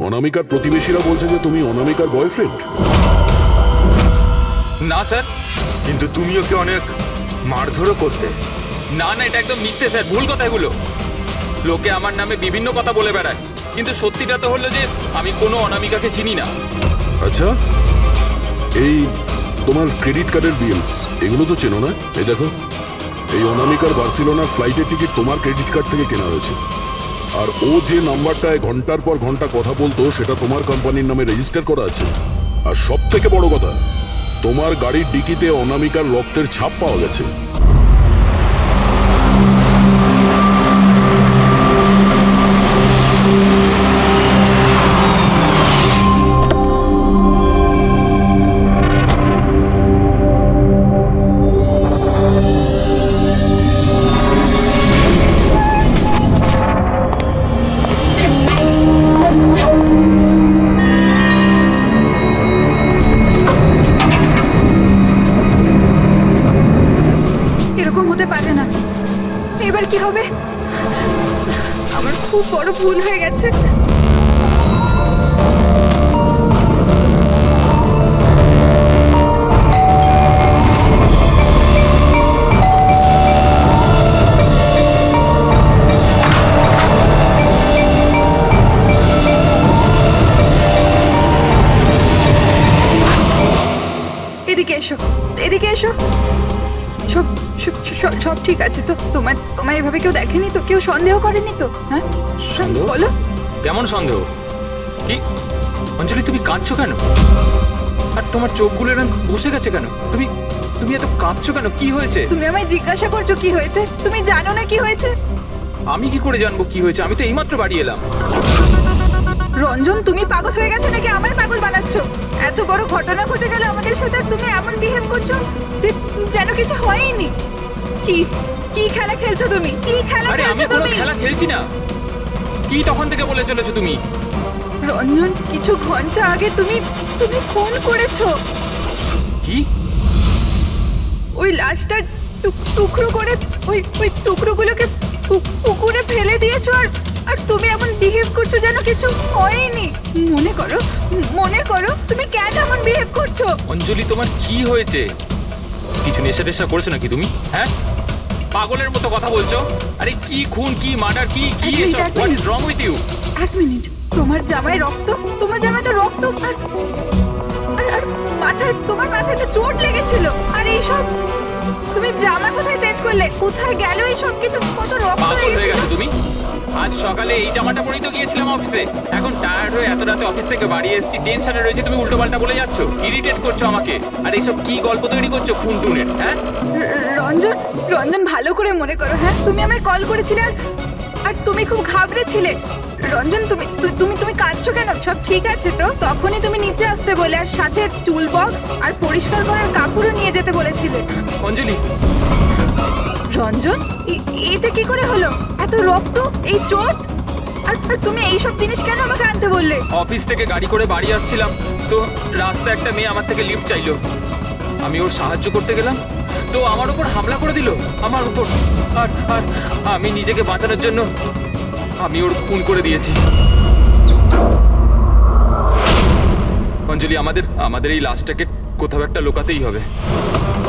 অনামিকার প্রতিবেশীরা বলছে যে তুমি অনামিকার বয়ফ্রেন্ড। না স্যার। কিন্তু তুমি ওকে অনেক মারধরও করতে। না না, এটা একদম মিথ্যে স্যার, ভুল কথা এগুলো। লোকে আমার নামে বিভিন্ন কথা বলে বেড়ায়, কিন্তু সত্যিটা তো হলো যে আমি কোনো অনামিকাকে চিনি না। আচ্ছা, এই তোমার ক্রেডিট কার্ডের বিলস এগুলো তো চেনো না? এই দেখো, এই অনামিকার বার্সেলোনার ফ্লাইটের টিকিট তোমার ক্রেডিট কার্ড থেকে কেনা হয়েছে। আর ও যে নাম্বারটায় ঘন্টার পর ঘন্টা কথা বলতো সেটা তোমার কোম্পানির নামে রেজিস্টার করা আছে। আর সব থেকে বড় কথা, তোমার গাড়ির ডিকিতে অনামিকার রক্তের ছাপ পাওয়া গেছে। এরকম হতে পারে না। এবার কি হবে? আমার খুব বড় ভুল হয়ে গেছে। এদিকে এসো, এদিকে এসো। সব সব ঠিক আছে তো? তোমায় এভাবে কেউ দেখেনি তো? কেউ সন্দেহ করেনি তো? হ্যাঁ, সন্দেহ? বলো। কেমন সন্দেহ? কি অঞ্জলি, তুমি কাঁদছো কেন? আর তোমার চোখগুলো এরকম বসে গেছে কেন? তুমি তুমি এত কাঁদছো কেন? কি হয়েছে? তুমি আমায় জিজ্ঞাসা করছো কি হয়েছে? তুমি জানো না কি হয়েছে? আমি কি করে জানবো কি হয়েছে? আমি তো এইমাত্র বাড়ি এলাম। রঞ্জন, তুমি পাগল হয়ে গেছো নাকি আমায় পাগল বানাচ্ছো? এত বড় ঘটনা ঘটে গেল আমাদের সাথে, আর তুমি এমন বিহেভ করছো যে যেন কিছু হয়নি। কি কি খেলা খেলছো তুমি? কি খেলা আরে আমি খেলছো কোনো তুমি? খেলা খেলছি না। কি তখন থেকে বলে চলেছো তুমি? রঞ্জন, কিছু ঘন্টা আগে তুমি তুমি খুন করেছো। কি? ওই লাশটা টুকরো করে ওই টুকরোগুলোকে পুকুরে ফেলে দিয়েছো, আর তুমি এমন বিহেভ করছো যেন কিছু হয়নি। মনে করো তুমি কেন এমন বিহেভ করছো? অঞ্জলি, তোমার কি হয়েছে? কিছু নেশা টেশা করেছো নাকি তুমি? হ্যাঁ, পাগলের মতো কথা বলছো। আরে কি খুন, কি মার্ডার, কি কি এক মিনিট, এসব? এক what minute. Is wrong with you? এক মিনিট, তোমার জামায় রক্ত, তোমার জামায় তো রক্ত, আর মাথায়, তোমার মাথায় তো চোট লেগেছিল। আর এইসব তুমি জামা কোথায় চেঞ্জ করলে? কোথায় গেল এই সব কিছু? কত রক্ত পাগল হয়ে লেগেছিল। গেছো তুমি? আজ সকালে এই জামাটা পরেই তো গিয়েছিলাম অফিসে। এখন টায়ার্ড হয়ে এত রাতে অফিস থেকে বাড়ি এসেছি, টেনশনে রয়েছে, তুমি উল্টো পাল্টা বলে যাচ্ছ, ইরিটেট করছো আমাকে। আর এইসব কি গল্প তৈরি করছো খুন টুনের? হ্যাঁ রঞ্জন, ভালো করে মনে করো। হ্যাঁ, তুমি আমায় কল করেছিলে, আর তুমি খুব ঘাবড়েছিলে। রঞ্জন, তুমি তুমি তুমি কাঁদছো কেন? সব ঠিক আছে তো? তখনই তুমি নিচে আসতে বলে, আর সাথে টুল বক্স আর পরিষ্কার করার কাপড়ও নিয়ে যেতে বলেছিলে। অঞ্জলি, রঞ্জন, এটা কি করে হলো? এত রক্ত, এই চোট, আর তুমি এইসব জিনিস কেন আমাকে আনতে বললে? অফিস থেকে গাড়ি করে বাড়ি আসছিলাম, তো রাস্তায় একটা মেয়ে আমার থেকে লিফট চাইলো। আমি ওর সাহায্য করতে গেলাম, তো আমার উপর হামলা করে দিল, আমার উপর। আর আর আমি নিজেকে বাঁচানোর জন্য আমি ওর খুন করে দিয়েছি। অঞ্জলি, আমাদের এই লাশটাকে কোথাও একটা লুকাতেই হবে।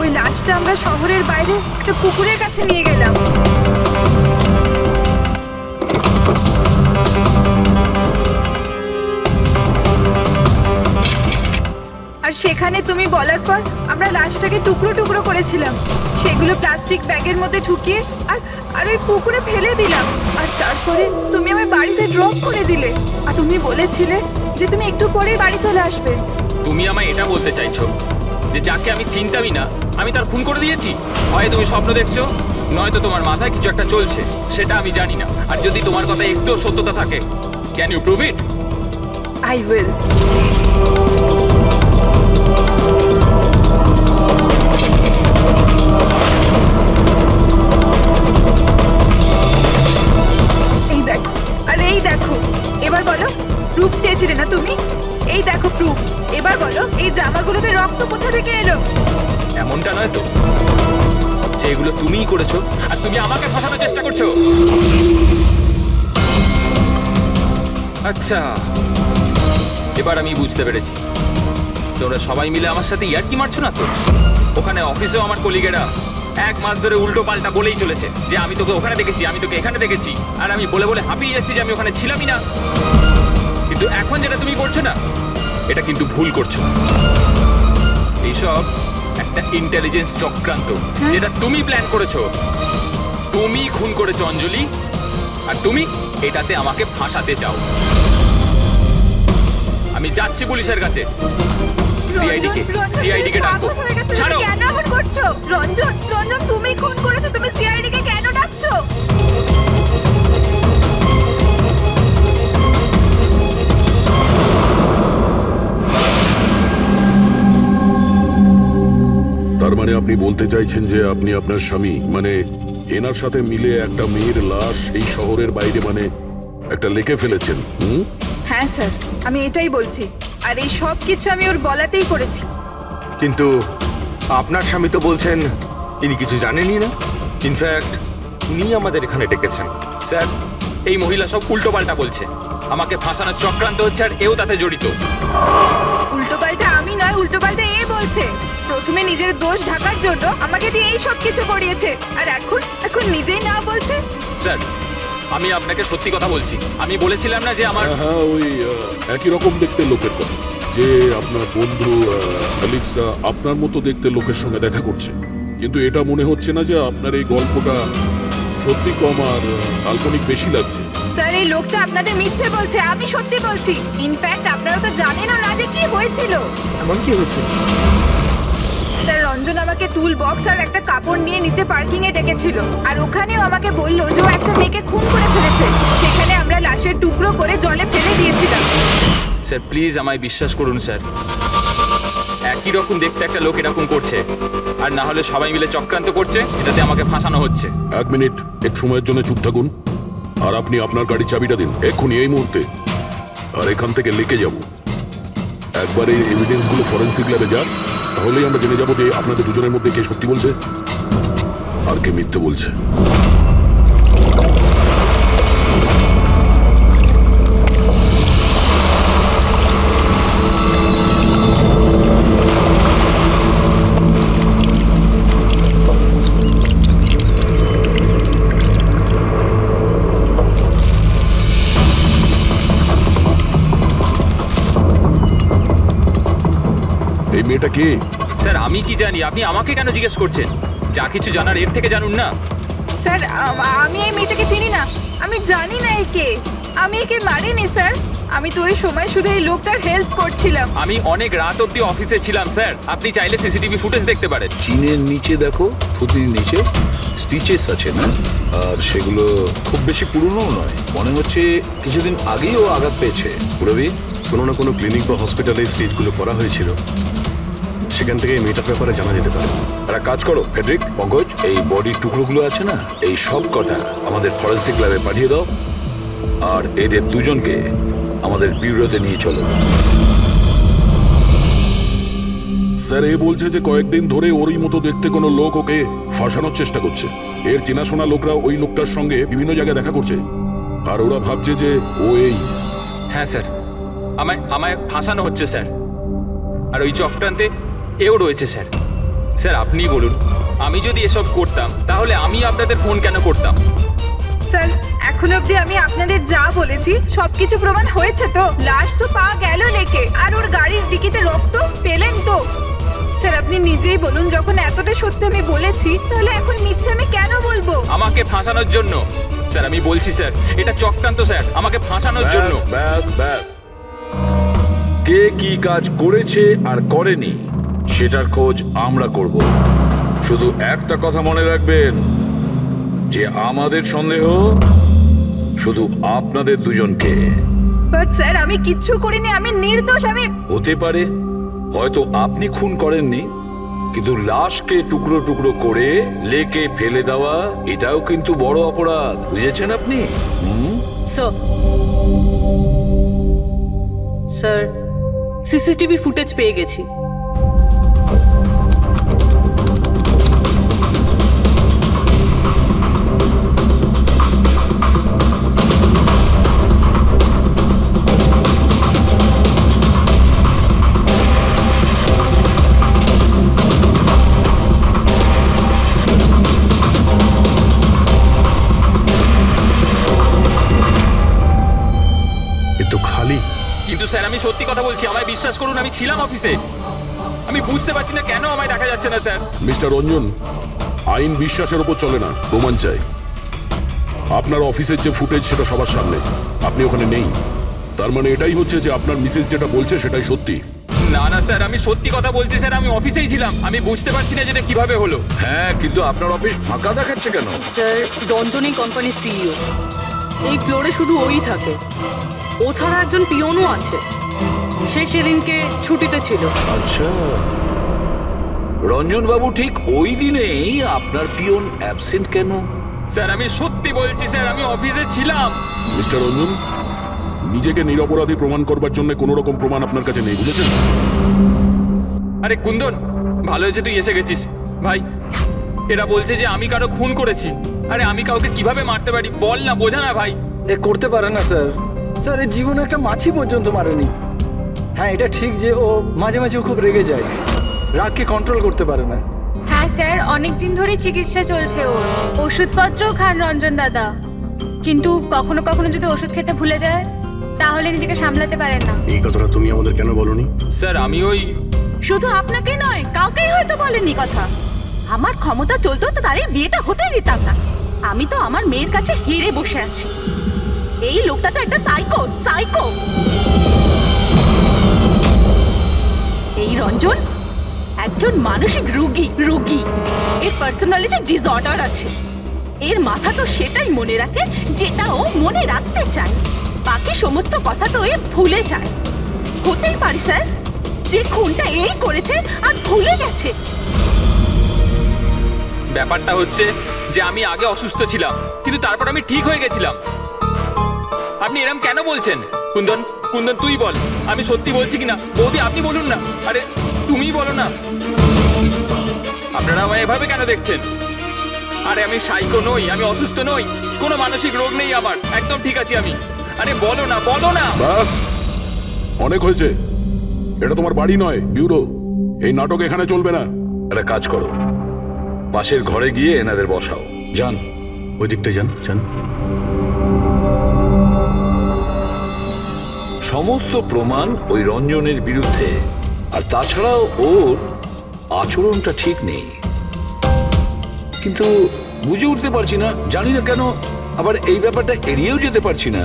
ওই লাশটা আমরা শহরের বাইরে একটা পুকুরের কাছে নিয়ে গেলাম। আর সেখানে তুমি বলার পর আমরা লাশটাকে টুকরো টুকরো করেছিলাম, সেগুলো প্লাস্টিক ব্যাগের মধ্যে ঢুকিয়ে আর ওই পুকুরে ফেলে দিলাম। আর তারপরে তুমি আমার বাড়িতে ড্রপ করে দিলে, আর তুমি বলেছিলে যে তুমি একটু পরেই বাড়ি চলে আসবে। তুমি আমায় এটা বলতে চাইছো যে যাকে আমি চিনতামই না আমি তার খুন করে দিয়েছি? হয় তুমি স্বপ্ন দেখছো, নয়তো তোমার মাথায় কিছু একটা চলছে, সেটা আমি জানি না। আর যদি তোমার কথা একটু সত্যতা থাকে, can you prove it? I will. এই দেখো, এবার বলো, প্রুফ চেয়েছিলে না তুমি? এই দেখো প্রুফ। এবার বলো, এই জামাগুলোতে রক্ত কোথা থেকে এলো? এমনটা নয় তো যে এগুলো তুমিই করেছো আর তুমি আমাকে ফাঁসানোর চেষ্টা করছো? আচ্ছা, এবার আমি বুঝতে পেরেছি তোমরা সবাই মিলে আমার সাথে ইয়ার্কি মারছো না তো? ওখানে অফিসেও আমার কলিগেরা 1 মাস ধরে উল্টো পাল্টা বলেই চলেছে যে আমি তোকে ওখানে দেখেছি, আমি তোকে এখানে দেখেছি, আর আমি বলে বলে হাঁপিয়ে যাচ্ছি যে আমি ওখানে ছিলামই না। কিন্তু এখন যেটা তুমি করছো না, এটা কিন্তু ভুল করছো। এইসব একটা ইন্টেলিজেন্স চক্রান্ত, যেটা তুমি প্ল্যান করেছো। তুমি খুন করেছো অঞ্জলি, আর তুমি এটাতে আমাকে ফাঁসাতে চাও। আমি যাচ্ছি পুলিশের কাছে। সিআইডি কে ডাকো। ছাড়ো। কেন এমন করছো? রঞ্জন, রঞ্জন, তুমি খুন করেছো, তুমি সিআইডি কে কেন ডাকছো? তার মানে আপনি বলতে চাইছেন যে আপনি আপনার স্বামী মানে এনার সাথে মিলে একটা মেয়ের লাশ এই শহরের বাইরে মানে একটা লেকে ফেলেছেন? হ্যাঁ স্যার, আমি এটাই বলছি। আর এই সব কিছু আমি ওর বলাতেই করেছি। কিন্তু আপনার স্বামী তো বলছেন ইনি কিছু জানেনই না। ইনফ্যাক্ট উনি আমাদের এখানে ডেকেছেন। স্যার, এই মহিলা সব উল্টো পাল্টা বলছে। আমাকে ফাঁসানোর চক্রান্ত হচ্ছে, আর এও তাতে জড়িত। উল্টোপাল্টা আমি নয়, উল্টোপাল্টা এ বলছে। প্রথমে নিজের দোষ ঢাকার জন্য আমাকে দিয়ে এই সব কিছু করিয়েছে, আর এখন নিজেই না বলছে। স্যার, আমি আপনাকে সত্যি কথা বলছি। আমি বলেছিলাম না যে আমার হ্যাঁ, ওই একই রকম দেখতে লোকের কথা, যে আপনার বন্ধু অ্যালেক্সরা আপনার মতো দেখতে লোকের সঙ্গে দেখা করছে। কিন্তু এটা মনে হচ্ছে না যে আপনার এই গল্পটা সত্যি কম আর কাল্পনিক বেশি লাগছে। স্যার, এই লোকটা আপনাদের মিথ্যে বলছে, আমি সত্যি বলছি। ইনফ্যাক্ট আপনারা তো জানেনও না যে কি হয়েছিল। এমন কি হয়েছে? স্যার, রঞ্জন আমাকে টুল বক্স আর একটা কাপড় নিয়ে নিচে পার্কিং এ ডেকেছিল, আর ওখানেও আমাকে বললো যে ও একটা মেয়েকে খুন করে ফেলেছে। সেখানে আমরা লাশের টুকরো করে জলে ফেলে দিয়েছিলাম। স্যার প্লিজ আমায় বিশ্বাস করুন স্যার। একই রকম দেখতে একটা লোক এরকম করছে, আর না হলে সবাই মিলে চক্রান্ত করছে, এটাতে আমাকে ফাঁসানো হচ্ছে। 1 মিনিট এক সময়ের জন্য চুপ থাকুন, আর আপনি আপনার গাড়ির চাবিটা দিন এক্ষুনি, এই মুহূর্তে। আর এখান থেকে লেকে যাব। একবার এই এভিডেন্সগুলো ফরেন্সিক ল্যাবে যান, তাহলেই আমরা জেনে যাব যে আপনাদের দুজনের মধ্যে কে সত্যি বলছে আর কে মিথ্যে বলছে। এই মেয়েটা কে? স্যার আমি কি জানি, আপনি আমাকে কেন জিজ্ঞেস করছেন? যা কিছু জানার এর থেকে জানুন না। স্যার, আমি এই মেয়েটাকে চিনি না, আমি জানি না একে। আমি একে মারিনি স্যার, আমি তো ওই সময় শুধু এই লোকটার হেল্প করছিলাম। আমি অনেক রাত অবধি অফিসে ছিলাম স্যার, আপনি চাইলে সিসিটিভি ফুটেজ দেখতে পারেন। চিনের নিচে দেখো, থুতির নিচে স্টিচেস আছে না, আর সেগুলো খুব বেশি পুরনো নয়। মনে হচ্ছে কিছুদিন আগেই ও আঘাত পেয়েছে। পুরবি কোনো না কোনো ক্লিনিক বা হসপিটালে স্টিচগুলো করা হয়েছিল, সেখান থেকে এই মেয়েটার ব্যাপারে জানা যেতে পারে। একটা কাজ করো ফেডরিক, পঙ্কজ, এই বডির টুকরোগুলো আছে না, এই সব কটা আমাদের ফরেন্সিক ল্যাবে পাঠিয়ে দাও, আর এদের দুজনকে আমাদের ব্যুরোতে নিয়ে চলো। স্যার, এ বলছে যে কয়েকদিন ধরে ওরই মতো দেখতে কোনো লোক ওকে ফাঁসানোর চেষ্টা করছে। এর চেনাশোনা লোকরা ওই লোকটার সঙ্গে বিভিন্ন জায়গায় দেখা করছে, আর ওরা ভাবছে যে ও এই। হ্যাঁ স্যার, আমায় ফাঁসানো হচ্ছে স্যার, আর ওই চক্রান্তে এও রয়েছে স্যার। স্যার আপনি বলুন, আমি যদি এসব করতাম তাহলে আমি আপনাদের ফোন কেন করতাম? স্যার, এখন অবধি আমি আপনাদের যা বলেছি সবকিছু প্রমাণ হয়েছে তো। লাশ তো পাওয়া গেল লেকে, আর ওর গাড়ির ডিকিতে রক্ত পেলেন তো। স্যার আপনি নিজেই বলুন, যখন এতটা সত্যি আমি বলেছি, তাহলে এখন মিথ্যে আমি কেন বলবো? আমাকে ফাঁসানোর জন্য স্যার, আমি বলছি স্যার, এটা চক্রান্ত স্যার, আমাকে ফাঁসানোর জন্য। ব্যাস ব্যাস, কে কি কাজ করেছে আর করেনি সেটার খোঁজ আমরা করব। শুধু একটা কথা মনে রাখবেন, যে আমাদের সন্দেহ শুধু আপনাদের দুজনকে। বাট স্যার, আমি কিচ্ছু করিনি, আমি নির্দোষ। আমি হতে পারে হয়তো আপনি খুন করেননি, কিন্তু লাশকে টুকরো টুকরো করে লেকে ফেলে দেওয়া এটাও কিন্তু বড় অপরাধ, বুঝেছেন আপনি? স্যার, সিসিটিভি ফুটেজ পেয়ে গেছি। খালি। কিন্তু স্যার আমি সত্যি কথা বলছি, আমায় বিশ্বাস করুন, আমি ছিলাম অফিসে। আমি বুঝতে পারছি না কেন আমায় দেখা যাচ্ছে না স্যার। মিস্টার রঞ্জন, আইন বিশ্বাসের উপর চলে না, প্রমাণ চাই। আপনার অফিসের যে ফুটেজ সেটা সবার সামনে, আপনি ওখানে নেই, তার মানে এটাই হচ্ছে যে আপনার মিসেস যেটা বলছে সেটাই সত্যি। না না স্যার, আমি সত্যি কথা বলছি স্যার, আমি অফিসেই ছিলাম। আমি বুঝতে পারছি না যেটা কিভাবে হলো। হ্যাঁ, কিন্তু আপনার অফিস ফাঁকা দেখাচ্ছে কেন? স্যার, রঞ্জন এই কোম্পানির সিইও। এই ফ্লোরে শুধু ওই থাকে। ও ছাড়া একজন পিয়নও আছে, সে সেদিনকে ছুটিতে ছিল। আচ্ছা, রঞ্জন বাবু ঠিক ওই দিনেই আপনার পিয়ন অ্যাবসেন্ট কেন? স্যার আমি সত্যি বলছি স্যার, আমি অফিসে ছিলাম। মিস্টার রঞ্জন, নিজেকে নিরপরাধী প্রমাণ করবার জন্য কোনো রকম প্রমাণ আপনার কাছে নেই, বুঝেছেন? আরে কুন্দন, ভালো হয়েছে তুই এসে গেছিস। ভাই, এরা বলছে যে আমি কারো খুন করেছি। আরে আমি কাউকে কিভাবে মারতে পারি বল না, বোঝা না ভাই। এ করতে পারে না স্যার। স্যার, এই জীবনে একটা মাছি পর্যন্ত মারেনি। হ্যাঁ, এটা ঠিক যে ও মাঝে মাঝে খুব রেগে যায়, রাগকে কন্ট্রোল করতে পারে না। হ্যাঁ স্যার, অনেক দিন ধরে চিকিৎসা চলছে ওর। ওষুধপত্রও খান রঞ্জন দাদা, কিন্তু কখনো কখনো যদি ওষুধ খেতে ভুলে যায় তাহলে নিজেকে সামলাতে পারেন না। এই কথাটা তুমি আমাদের কেন বলনি? স্যার আমি ওই শুধু আপনাকে নয়, কাউকেই হয়তো বলেননি কথা। আমার ক্ষমতা চলতো তো তার এই বিয়েটা হতেই দিতাম না। আমি তো আমার মেয়ের কাছে হেরে বসে আছি। এই লোকটা তো একটা সাইকো সাইকো। এই রঞ্জন একজন মানসিক রোগী। এর পার্সোনালিটি ডিসঅর্ডার আছে। এর মাথা তো সেটাই মনে রাখে যেটা ও মনে রাখতে চায়, বাকি সমস্ত কথা তো এ ভুলে যায়। হতেই পারে স্যার যে খুনটা এই করেছে আর ভুলে গেছে। ব্যাপারটা হচ্ছে যে আমি আগে অসুস্থ ছিলাম, কিন্তু তারপর আমি ঠিক হয়ে গেছিলাম। আপনি এরম কেন বলছেন? কুন্দন, কুন্দন তুই বল, আমি সত্যি বলছি কিনা। বৌদি আপনি বলুন না। আরে তুমিই বলো না। আপনারা আমায় এভাবে কেন দেখছেন? আরে আমি সাইকো নই, আমি অসুস্থ নই, কোনো মানসিক রোগ নেই আমার, একদম ঠিক আছি আমি। আরে বলো না, বলো না। বাস, অনেক হয়েছে। এটা তোমার বাড়ি নয়, বিউরো। এই নাটক এখানে চলবে না। একটা কাজ করো, পাশের ঘরে গিয়ে এনাদের বসাও। যান। ওই দিকটা যান যান। সমস্ত প্রমাণ ওই রঞ্জনের বিরুদ্ধে, আর তাছাড়াও ওর আচরণটা ঠিক নেই। কিন্তু বুঝে উঠতে পারছি না, জানি না কেন আবার এই ব্যাপারটা এড়িয়েও যেতে পারছি না।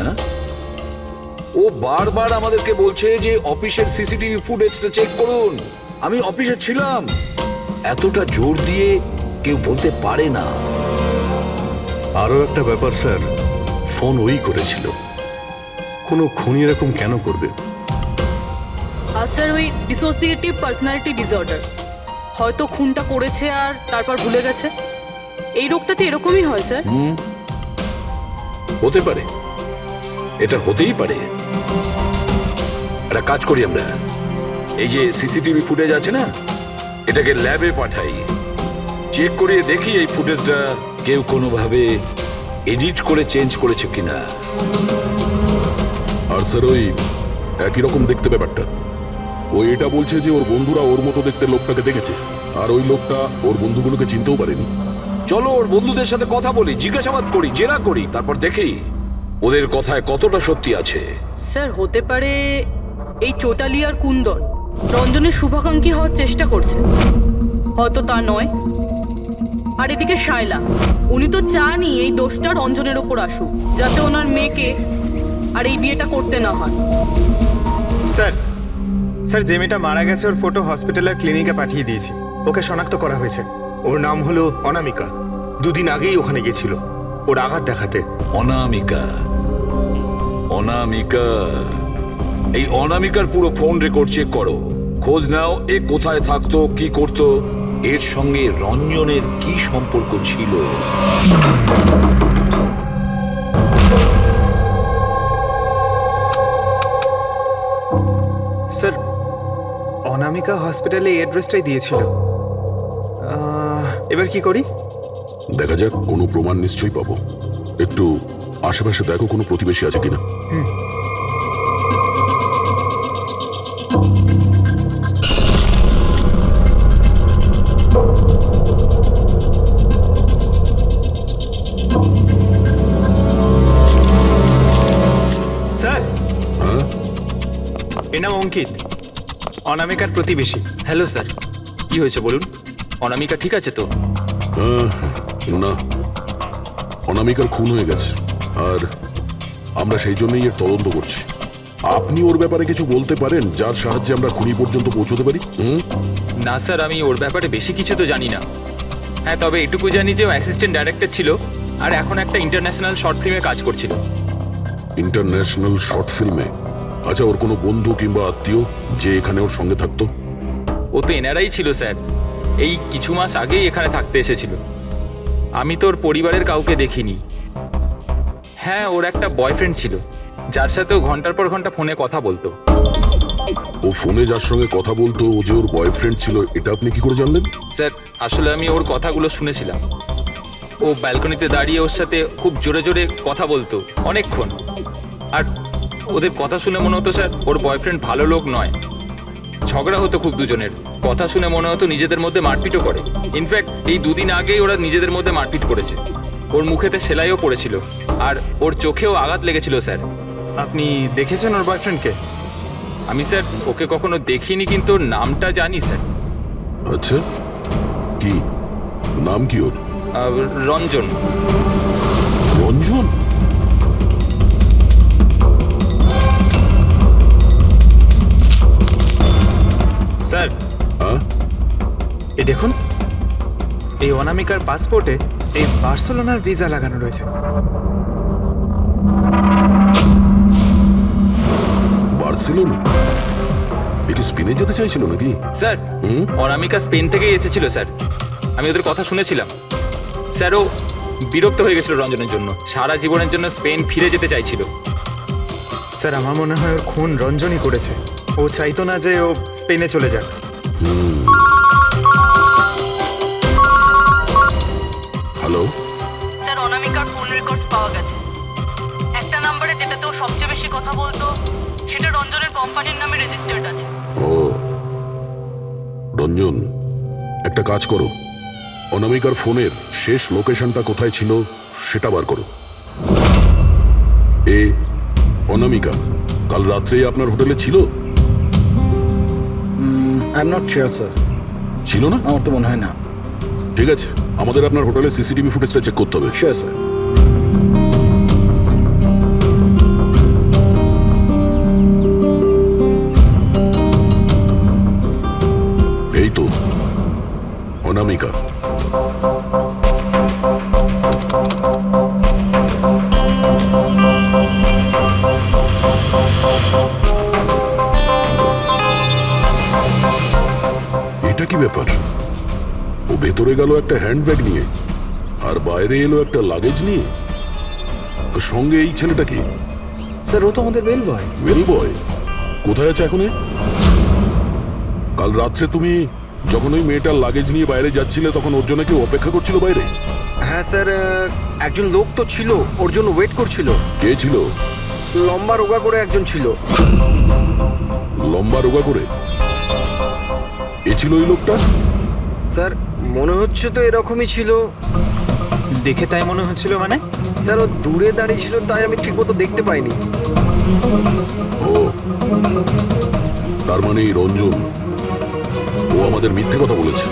ও বারবার আমাদেরকে বলছে যে অফিসের সিসিটিভি ফুটেজটা চেক করুন। আমি অফিসে ছিলাম। এতটা জোর দিয়ে কেউ বলতে পারে না। আরও একটা ব্যাপার স্যার, ফোন ওই করেছিল। কোনো খুনি এরকম কেন করবে? আর স্যার, ওই ডিসোসিয়েটিভ পার্সোনালিটি ডিসঅর্ডার। হয়তো খুনটা করেছে আর তারপর ভুলে গেছে। এই রোগটাতে এরকমই হয় স্যার। হতে পারে, এটা হতেই পারে। একটা কাজ করি আমরা, এই যে সিসিটিভি ফুটেজ আছে না, এটাকে ল্যাবে পাঠাই, চেক করিয়ে দেখি এই ফুটেজটা কেউ কোনোভাবে এডিট করে চেঞ্জ করেছে কিনা। আর স্যার ওই একই রকম দেখতে ব্যাপারটা। ও এটা বলছে যে ওর বন্ধুরা ওর মতো দেখতে লোকটাকে দেখেছে, আর ওই লোকটা ওর বন্ধুগুলোকে চিনতেও পারেনি। চলো ওর বন্ধুদের সাথে কথা বলি, জিজ্ঞাসাবাদ করি, জেরা করি, তারপর দেখি ওদের কথায় কতটা সত্যি আছে। স্যার, হতে পারে এই চৈতালি আর কুন্দন রঞ্জনের শুভাকাঙ্ক্ষী হওয়ার চেষ্টা করছে, হয়তো তা নয়। আর এদিকে শায়লা, উনি তো চানই এই দোষটা রঞ্জনের ওপর আসুক, যাতে ওনার মেয়েকে আর এই বিয়েটা করতে না হয়। স্যার, যে মেয়েটা মারা গেছে ওর ফটো হসপিটালের ক্লিনিকে পাঠিয়ে দিয়েছি। ওকে শনাক্ত করা হয়েছে। ওর নাম হলো অনামিকা। দুদিন আগেই ওখানে গেছিল ওর আঘাত দেখাতে। অনামিকা, অনামিকা, এই অনামিকার পুরো ফোন রেকর্ড চেক করো, খোঁজ নাও এ কোথায় থাকতো, কি করতো, এর সঙ্গে রঞ্জনের কি সম্পর্ক ছিল। স্যার, অনামিকা হসপিটালে এই অ্যাড্রেসটাই দিয়েছিল। এবার কি করি? দেখা যাক, কোনো প্রমাণ নিশ্চয়ই পাবো। একটু আশেপাশে দেখো কোনো প্রতিবেশী আছে কিনা। স্যার, হ্যাঁ এ নাম অঙ্কিত, অনামিকার প্রতিবেশী। হ্যালো স্যার, কি হয়েছে বলুন? অনামিকা ঠিক আছে তো? না, অনামিকার খুন হয়ে গেছে আর আমরা সেই জন্যই এর তদন্ত করছি। আপনি ওর ব্যাপারে কিছু বলতে পারেন যার সাহায্যে আমরা খুনি পর্যন্ত পৌঁছতে পারি? না স্যার, আমি ওর ব্যাপারে বেশি কিছু তো জানি না। হ্যাঁ, তবে এটুকু জানি যে ও অ্যাসিস্ট্যান্ট ডাইরেক্টর ছিল আর এখন একটা ইন্টারন্যাশনাল শর্ট ফিল্মে কাজ করছিল। ইন্টারন্যাশনাল শর্ট ফিল্মে? আচ্ছা, ওর কোনো বন্ধু কিংবা আত্মীয় যে এখানে ওর সঙ্গে থাকতো? ও তো এনারাই ছিল স্যার, এই কিছু মাস আগেই এখানে থাকতে এসেছিল। আমি তো ওর পরিবারের কাউকে দেখিনি। হ্যাঁ, ওর একটা বয়ফ্রেন্ড ছিল যার সাথে ও ঘন্টার পর ঘন্টা ফোনে কথা বলতো। ও ফোনে যার সঙ্গে কথা বলতো ও যে ওর বয়ফ্রেন্ড ছিল, এটা আপনি কি করে জানলেন? স্যার, আসলে আমি ওর কথাগুলো শুনেছিলাম। ও ব্যালকনিতে দাঁড়িয়ে ওর সাথে খুব জোরে জোরে কথা বলতো অনেকক্ষণ। আর ওদের কথা শুনে মনে হতো স্যার ওর বয়ফ্রেন্ড ভালো লোক নয়। ঝগড়া হতো খুব দুজনের। কথা শুনে মনে হতো নিজেদের মধ্যে মারপিটও করে। ইনফ্যাক্ট এই দুদিন আগেই ওরা নিজেদের মধ্যে মারপিট করেছে। ওর মুখেতে সেলাইও পড়েছিল আর ওর চোখেও আঘাত লেগেছিল স্যার। আপনি দেখেছেন ওর বয়ফ্রেন্ডকে? আমি স্যার ওকে কখনো দেখিনি, কিন্তু ওর নামটা জানি স্যার। আচ্ছা, কি নাম কি ওর? রঞ্জন। রঞ্জন? স্যার, হ্যাঁ? এ দেখুন, এই অনামিকার পাসপোর্টে এই বার্সেলোনার ভিসা লাগানো রয়েছে। বার্সেলোনা? এ কি স্পেনে যেতে চাইছিল নাকি? স্যার, অনামিকা স্পেন থেকেই এসেছিল স্যার। আমি ওদের কথা শুনেছিলাম। স্যার, ও বিরক্ত হয়ে গেছিল রঞ্জনের জন্য। সারা জীবনের জন্য স্পেন ফিরে যেতে চাইছিল। স্যার, আমার মনে হয় ওর খুন রঞ্জনই করেছে। ও চাইতো না যে ও স্পেনে চলে যাক। হ্যালো? স্যার, অনামিকার ফোন রেকর্ডস পাওয়া গেছে। একটা নাম্বারে যেটাতে ও সবচেয়ে বেশি কথা বলতো সেটা রঞ্জনের কোম্পানির নামে রেজিস্টার্ড আছে। ও রঞ্জন, একটা কাজ করো, অনামিকার ফোনের শেষ লোকেশনটা কোথায় ছিল সেটা বার করো। এ অনামিকা কাল রাত্রেই আপনার হোটেলে ছিল? I am not sure sir. ছিল না? আমার তো মনে হয় না। ঠিক আছে, আমাদের আপনার হোটেলের সিসিটিভি ফুটেজটা চেক করতে হবে। Sure sir. এই তো অনামিকা। এটা কি ব্যাপার? ও ভেতরে গেল একটা হ্যান্ডব্যাগ নিয়ে আর বাইরে এলো একটা লাগেজ নিয়ে। তো সঙ্গে এই ছেলেটা কি? স্যার, ও তো আমাদের বেল বয়। ওয়েল বয় কোথায় আছে এখন? কাল রাত্রে তুমি যখন ওই মেয়েটার লাগেজ নিয়ে বাইরে যাচ্ছিলে তখন ওর জন্য কেউ অপেক্ষা করছিল বাইরে? হ্যাঁ স্যার, একজন লোক তো ছিল, ওর জন্য ওয়েট করছিল। কে ছিল? লম্বা রোগা করে একজন ছিল। লম্বা রোগা করে? এ ছিল ওই লোকটা? স্যার, মনে হচ্ছে তো এরকমই ছিল। দেখে তাই মনে হচ্ছিল মানে? স্যার, ও দূরে দাঁড়িয়ে ছিল তাই আমি ঠিকমতো দেখতে পাইনি। ও, তার মানে এই রঞ্জন, ও আমাদের মিথ্যে কথা বলেছে।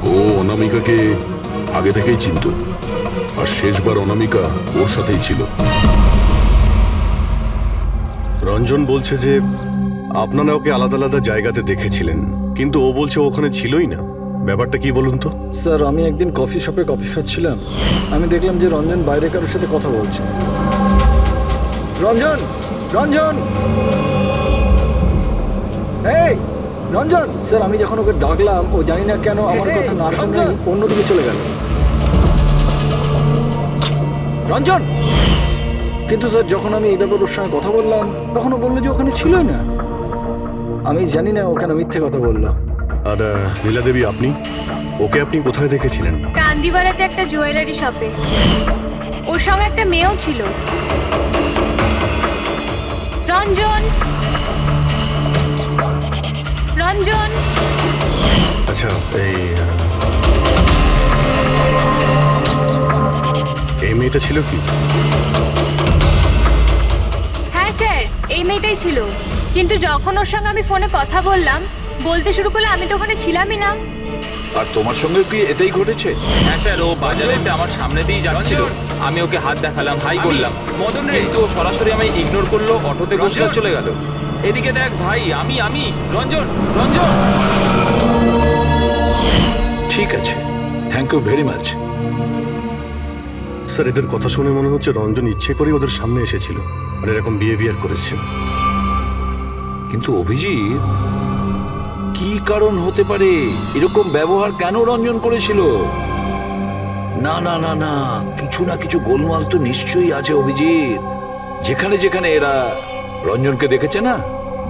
ও অনামিকাকে আগে থেকেই চিনত আর শেষবার অনামিকা ওর সাথেই ছিল। রঞ্জন বলছে যে আপনারা ওকে আলাদা আলাদা জায়গাতে দেখেছিলেন, কিন্তু ও বলছে ওখানে ছিলই না। ব্যাপারটা কি বলুন তো? স্যার, আমি একদিন কফি শপে কফি খাচ্ছিলাম। আমি দেখলাম যে রঞ্জন বাইরে কারোর সাথে কথা বলছে। রঞ্জন, রঞ্জন, এই রঞ্জন! স্যার, আমি যখন ওকে ডাকলাম ও জানি না কেন আমার কথা না শুনে অন্যদিকে চলে গেল। রঞ্জন! কিন্তু স্যার, যখন আমি এই ব্যাপারে ওর সঙ্গে কথা বললাম তখন ও বললো যে ওখানে ছিলই না। আমি জানি না ওখানে মিথ্যে কথা বললো। আর নীলা দেবী, আপনি ওকে আপনি কোথায় দেখেছিলেন? কান্দিওয়ালাতে একটা জুয়েলারি শপে। ওর সঙ্গে একটা মেয়েও ছিল। রঞ্জন, রঞ্জন! আচ্ছা, এই মেয়েটা ছিল কি? হ্যাঁ স্যার, এই মেয়েটাই ছিল, কিন্তু যখন ওর সঙ্গে আমি ফোনে কথা বললাম, বলতে শুরু করলে আমি তো ওখানে ছিলামই না। আর তোমার সঙ্গে কি এটাই ঘটেছে? হ্যাঁ স্যার, ও বাজারেতে আমার সামনে দিয়েই যাচ্ছিল। আমি ওকে হাত দেখালাম, হাই করলাম, মদন রে, কিন্তু ও সরাসরি আমায় ইগনোর করলো, অটোতে বসলো, চলে গেল। এদিকে দেখ ভাই, আমি রঞ্জন। ঠিক আছে, thank you very much. Sir, এদের কথা শুনে মনে হচ্ছে রঞ্জন ইচ্ছে করে ওদের সামনে এসেছিল আর এরকম বিহেভিয়ার করেছে। কিন্তু অভিজিৎ, কি কারণ হতে পারে? এরকম ব্যবহার কেন রঞ্জন করেছিল? না না না না, কিছু না কিছু গোলমাল তো নিশ্চয়ই আছে অভিজিৎ। যেখানে যেখানে এরা রঞ্জনকে দেখেছে না,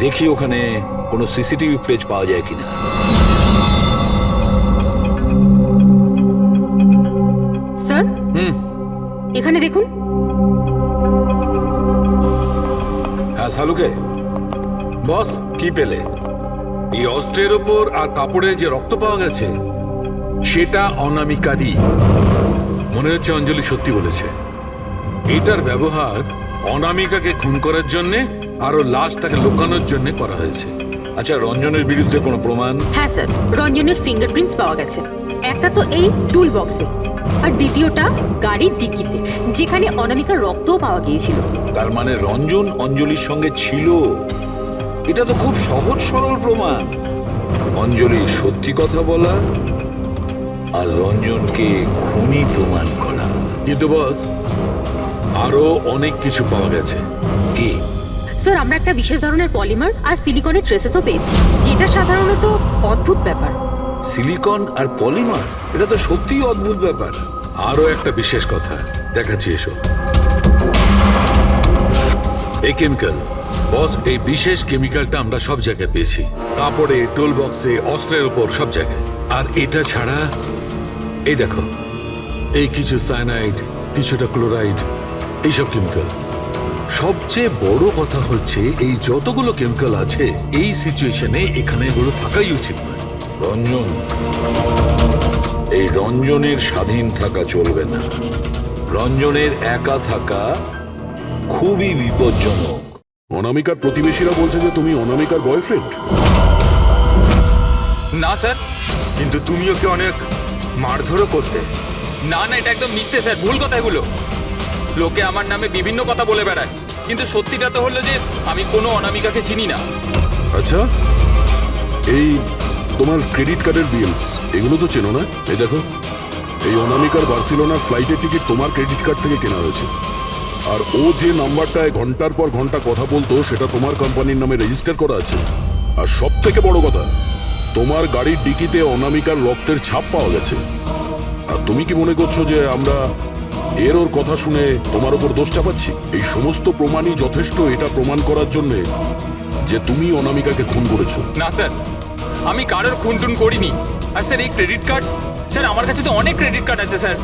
দেখি ওখানে কোনো সিসিটিভি ফুটেজ পাওয়া যায় কিনা। স্যার, এখানে দেখুন। হ্যাঁ সালুকে, বস কি পেলে? এই অস্ত্রের ওপর আর কাপড়ে যে রক্ত পাওয়া গেছে সেটা অনামিকারই। মনে হচ্ছে অঞ্জলি সত্যি বলেছে। এটার ব্যবহার অনামিকাকে খুন করার জন্যে আরো লাশটাকে লুকানোর জন্য করা হয়েছে। আচ্ছা, রঞ্জনের বিরুদ্ধে কোনো প্রমাণ? হ্যাঁ স্যার, রঞ্জনের ফিঙ্গারপ্রিন্টস পাওয়া গেছে। একটা তো এই টুল বক্সে, আর দ্বিতীয়টা গাড়ির ডিক্কিতে, যেখানে অনামিকার রক্তও পাওয়া গিয়েছিল। তার মানে রঞ্জন অঞ্জলির সঙ্গে ছিল। এটা তো খুব সহজ সরল প্রমাণ। অঞ্জলি সত্যি কথা বলা আর রঞ্জনকে খুনি প্রমাণ করা। কিন্তু বস, আরো অনেক কিছু পাওয়া গেছে। কি? স্যার, আমরা একটা বিশেষ ধরনের পলিমার আর সিলিকনের ট্রেসেসও পেয়েছি, যেটা সাধারণত অদ্ভুত ব্যাপার। সিলিকন আর পলিমার, এটা তো সত্যিই অদ্ভুত ব্যাপার। আরো একটা বিশেষ কথা দেখাচ্ছি, এসো। এই কেমিক্যাল, বস, এই বিশেষ কেমিক্যালটা আমরা সব জায়গায় পেয়েছি। কাপড়ে, টুল বক্সে, অস্ত্রের উপর, সব জায়গায়। আর এটা ছাড়া এই দেখো, এই কিছু সায়ানাইড, কিছুটা ক্লোরাইড, এইসব কেমিক্যাল। সবচেয়ে বড় কথা হচ্ছে এই যতগুলো কেমিক্যাল আছে, এই সিচুয়েশনে এখানে এগুলো থাকাই উচিত নয়। রঞ্জন, এই রঞ্জনের স্বাধীন থাকা চলবে না। রঞ্জনের একা থাকা খুবই বিপজ্জনক। অনামিকার প্রতিবেশীরা বলছে যে তুমি অনামিকার বয়ফ্রেন্ড। না স্যার। কিন্তু তুমি ওকে অনেক মারধরও করতে। না না, এটা একদম মিথ্যে স্যার, ভুল কথা এগুলো। লোকে আমার নামে বিভিন্ন কথা বলে বেড়ায়, কিন্তু সত্যিটা তো হলো যে আমি কোনো অনামিকাকে চিনি না। আচ্ছা, এই তোমার ক্রেডিট কার্ডের বিলস, এগুলো তো চেনো না? এই দেখো, এই অনামিকার বার্সেলোনার ফ্লাইটের টিকিট তোমার ক্রেডিট কার্ড থেকে কেনা হয়েছে। আর ও যে নাম্বারটায় ঘন্টার পর ঘন্টা কথা বলতো, সেটা তোমার কোম্পানির নামে রেজিস্টার করা আছে। আর সব থেকে বড় কথা, তোমার গাড়ির ডিকিতে অনামিকার রক্তের ছাপ পাওয়া গেছে। আর তুমি কি মনে করছো যে আমরা ওর কথা শুনে তোমার উপর দোষ চাপাচ্ছি? এই সমস্ত প্রমাণই যথেষ্ট এটা প্রমাণ করার জন্য যে তুমি অনামিকাকে খুন করেছো। না স্যার, আমি কারোর খুন টুন করিনি। আর স্যার, এই ক্রেডিট কার্ড, স্যার আমার কাছে তো অনেক ক্রেডিট কার্ড আছে স্যার।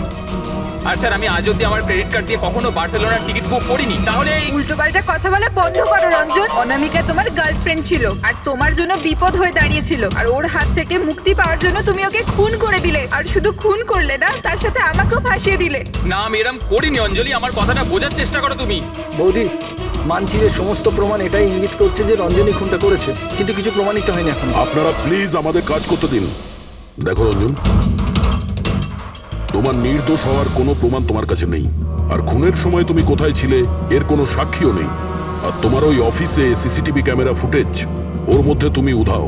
আর স্যার, আমি আজ অব্দি আমার ক্রেডিট কার্ড দিয়ে কখনো বার্সেলোনার টিকিট বুক করিনি। তাহলে উল্টোপাল্টা কথা বলা বন্ধ করো রঞ্জন। অনামিকা তোমার গার্লফ্রেন্ড ছিল আর তোমার জন্য বিপদ হয়ে দাঁড়িয়েছিল। আর ওর হাত থেকে মুক্তি পাওয়ার জন্য তুমি ওকে খুন করে দিলে। আর শুধু খুন করলে না, তার সাথে আমাকেও ফাঁসিয়ে দিলে। না, আমি এরম করিনি অঞ্জলি, আমার কথাটা বোঝার চেষ্টা করো তুমি। বৌদি, মানছি যে সমস্ত প্রমাণ এটাই ইঙ্গিত করছে যে রঞ্জনই খুনটা করেছে, কিন্তু কিছু প্রমাণিত হয়নি এখন। আপনারা প্লিজ আমাদের কাজ করতে দিন। দেখো রঞ্জন, তোমার নির্দোষ হওয়ার কোনো প্রমাণ তোমার কাছে নেই। আর খুনের সময় তুমি কোথায় ছিলে এর কোনো সাক্ষীও নেই। আর তোমার ওই অফিসে সিসিটিভি ক্যামেরা ফুটেজ, ওর মধ্যে তুমি উধাও।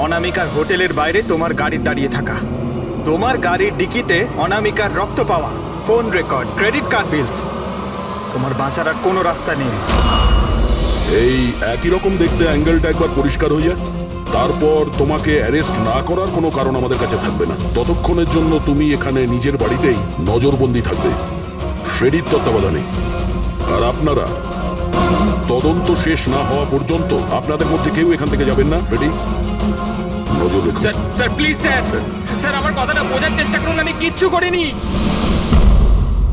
অনামিকার হোটেলের বাইরে তোমার গাড়ির দাঁড়িয়ে থাকা, তোমার গাড়ির ডিকিতে অনামিকার রক্ত পাওয়া, ফোন রেকর্ড, ক্রেডিট কার্ড বিলস। তোমার বাঁচার আর কোনো রাস্তা নেই। এই একই রকম দেখতে অ্যাঙ্গেলটা একবার পরিষ্কার হয়ে যায়, তারপর তোমাকে অ্যারেস্ট না করার কোনো কারণ আমাদের কাছে থাকবে না। ততক্ষণের জন্য তুমি এখানে নিজের বাড়িতেই নজরবন্দি থাকবে, ফ্রেডির তত্ত্বাবধানে। আর আপনারা তদন্ত শেষ না হওয়া পর্যন্ত আপনাদের মধ্যে কেউ এখান থেকে যাবেন না। ফ্রেডি, নজর রেখো। Sir, sir please sir, sir আমার কথাটা বোঝার চেষ্টা করুন, আমি কিচ্ছু করিনি।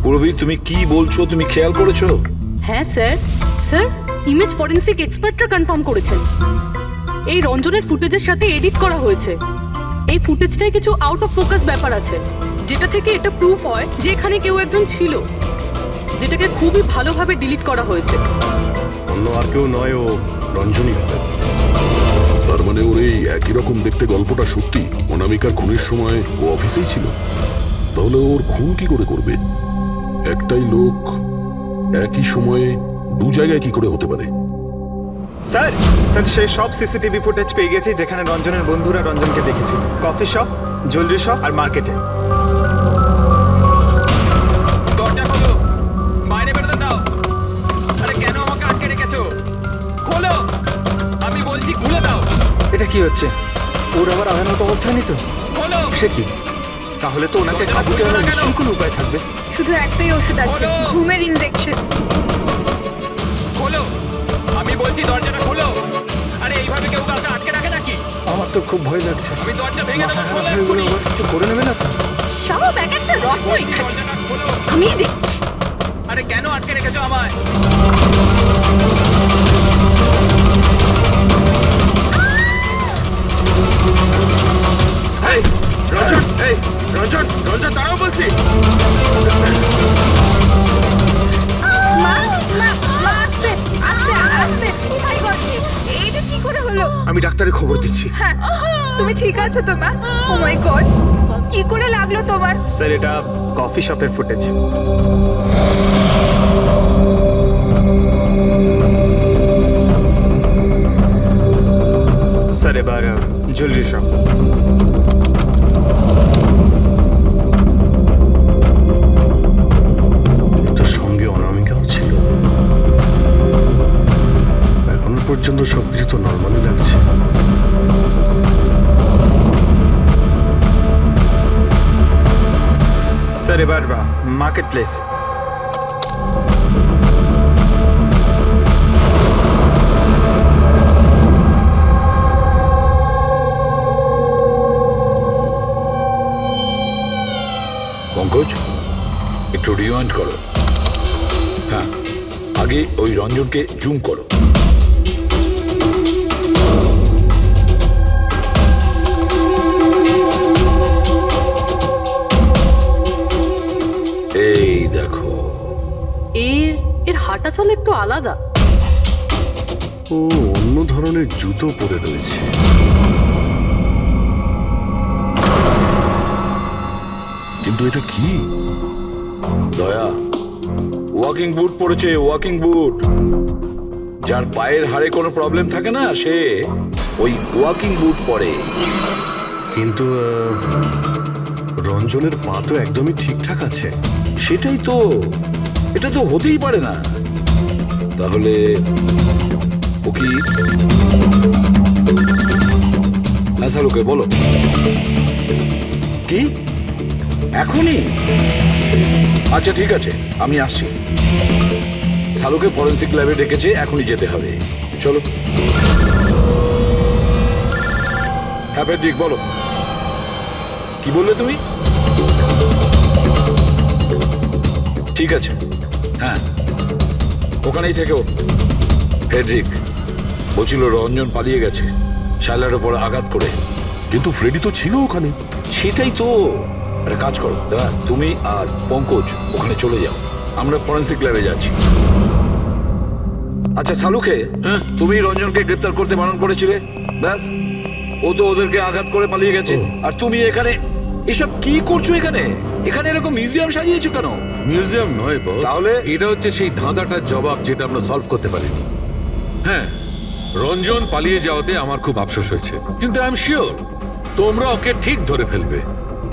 পূরবী, তুমি কি বলছো? তুমি খেয়াল করেছো? হ্যাঁ স্যার। স্যার, ইমেজ ফরেন্সিক এক্সপার্টরা কনফার্ম করেছেন এই রঞ্জনের ফুটেজের সাথে এডিট করা হয়েছে। এই ফুটেজটাই কিছু আউট অফ ফোকাস ব্যাপার আছে, যেটা থেকে এটা প্রুফ হয় যে এখানে কেউ একজন ছিল, যেটাকে খুবই ভালোভাবে ডিলিট করা হয়েছে। অন্য আর কেউ নয়, ও রঞ্জনই হবে। তার মানে ওর এই একই রকম দেখতে গল্পটা সত্যি? অনামিকার খুনের সময় ও অফিসেই ছিল? তাহলে ওর খুন কি করে করবে? একটাই লোক একই সময়ে দু জায়গায় কি করে হতে পারে? স্যার স্যার সেই সব সিসিটিভি ফুটেজ পেয়ে গেছি যেখানে রঞ্জনের বন্ধুরা রঞ্জনকে দেখেছিল। কফি শপ, জুয়েলারি শপ আর মার্কেটে। দরজা খোলো, বাইরে বেরোতে দাও। আরে কেন আমাকে আটকে রেখেছো? খোলো, আমি বলছি খুলে দাও। এটা কি হচ্ছে? ওর আবার আঘাত মতো অবস্থায় নেই তো? খোলো। সে কি? তাহলে তো ওনাকে কাবুতে আনার নিশ্চয়ই কোনো উপায় থাকবে। শুধু একটাই ওষুধ আছে, ঘুমের ইনজেকশন। খোলো, আমি বলছি দরজাটা খোলো। আরে এইভাবে কেউ কাউকে আটকে রাখে নাকি? আমার তো খুব ভয় লাগছে। আমি দরজা ভেঙে মাথা দেবো। খারাপ হয়ে গেলে আবার কিছু করে নেবে না তো? সব এক একটা রত্ন এখানে। দরজাটা খোলো। আমি দেখছি। আরে কেন আটকে রেখেছো আমায়? এই রঞ্জন, রঞ্জন রঞ্জন দাঁড়াও বলছি। মা মা মা, আস্তে আস্তে আস্তে। ও মাই গড, এইটা কি করে হলো? আমি ডাক্তারের খবর দিচ্ছি। হ্যাঁ, তুমি ঠিক আছো তো মা? ও মাই গড, কি করে লাগলো তোমার? স্যার এটা কফি শপের ফুটেজ। স্যার এবার জুয়েলারি শপ। এটার সঙ্গে অনামিকাও ছিল। এখনো পর্যন্ত সবকিছু তো নর্মালি লাগছে। স্যার এবার মার্কেট প্লেস। পঙ্কজ, একটু রিওয়াইন্ড করো। হ্যাঁ, আগে ওই রঞ্জনকে জুম করো। এই দেখো, এর হাঁটা চলা একটু আলাদা। ও অন্য ধরনের জুতো পরে রয়েছে। কিন্তু এটা কি? দয়া ওয়াকিং বুট পরেছে, ওয়াকিং বুট। যার পায়ের হাড়ে কোনো প্রবলেম থাকে না, সে ওই ওয়াকিং বুট পরে। কিন্তু রঞ্জনের পা তো একদমই ঠিকঠাক আছে। সেটাই তো, এটা তো হতেই পারে না। তাহলে ও কি? হ্যাঁ সালুকে বলো, কি এখনই? আচ্ছা ঠিক আছে, আমি আসছি। সালুকে ফরেন্সিক ল্যাবে ডেকেছে, এখনই যেতে হবে। চলো। হ্যাঁ ফেডরিক বলো, কি বললে তুমি? ঠিক আছে, হ্যাঁ ওখানেই থেকো। ফেডরিক বলছিল রঞ্জন পালিয়ে গেছে শাইলার ওপর আঘাত করে। কিন্তু ফ্রেডি তো ছিল ওখানে। সেটাই তো। একটা কাজ করো দাদা, তুমি আর পঙ্কজ ওখানে চলে যাও, আমরা ফরেন্সিক ল্যাবে যাচ্ছি। আচ্ছা সালুকে, তুমি রঞ্জনকে গ্রেপ্তার করতে বারণ করেছিলে, ব্যাস ও তো ওদেরকে আঘাত করে পালিয়ে গেছে। আর তুমি এখানে এসব কি করছো? এখানে এখানে এরকম মিউজিয়াম সাজিয়েছো কেন? মিউজিয়াম নয় বস, তাহলে? এটা হচ্ছে সেই ধাঁধাটার জবাব যেটা আমরা সলভ করতে পারিনি। হ্যাঁ, রঞ্জন পালিয়ে যাওয়াতে আমার খুব আফসোস হয়েছে, কিন্তু আই এম শিওর তোমরা ওকে ঠিক ধরে ফেলবে।